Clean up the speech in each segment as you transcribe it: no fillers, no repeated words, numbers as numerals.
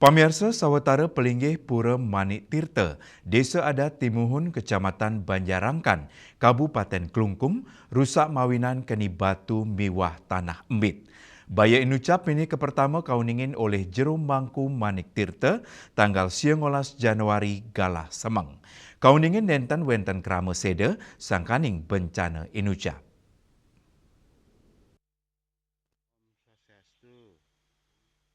Pamirsa sawetara pelinggih Pura Manik Tirta, Desa Adat Timuhun, Kecamatan Banjarangkan, Kabupaten Klungkung, rusak mawinan keni batu miwah tanah embit. Baya inucap ini pertama kauningin oleh Jero Mangku Manik Tirta tanggal 19 Januari Galah Semeng. Kauningin nenten wenten krama seda sangkaning bencana inucap.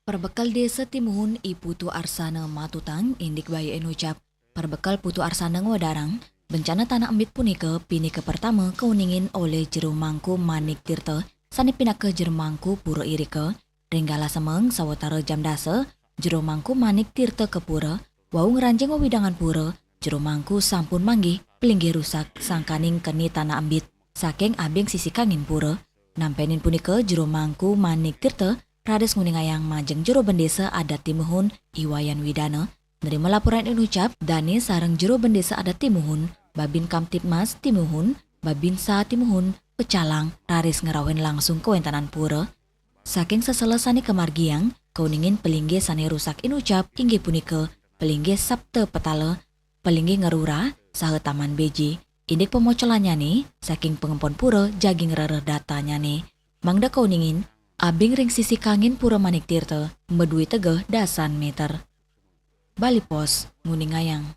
Perbekal desa Timuhun Putu Arsana Matutang indik baya enucap. Perbekal Putu Arsana Wadarang, bencana tanah embit punika pinika pertama keuningin oleh Jero Mangku Manik Tirta sani pinaka Jero Mangku Pura Irika, Renggala Semeng sawetara jam dasa, Jero Mangku Manik Tirta ke Pura, wau ngeranjeng wewidangan Pura, Jero Mangku sampun manggih pelinggih rusak sangkaning keni tanah embit saking abeng sisi kangin Pura, nampenin punika Jero Mangku Manik Tirta Rades nguningayang majeng Jero Bendesa Adat Timuhun Iwayan Widana nerima laporan inucap Dani sareng Jero Bendesa Adat Timuhun Babin Kamtipmas Timuhun Babinsa Timuhun Pecalang Raris ngerawen langsung ke wentanan Pura saking seselesani kemargiang kauningin pelinggih sane rusak inucap inggih punika pelinggih Sabte Petale pelinggih ngerura saha Taman Beji indik pemocolannya nih saking pengempon Pura jaging rereh datanya nih mangda kauningin abing ring sisi kangin Pura Manik Tirta, medui tegeh dasan meter. Bali Pos, Nguningayang.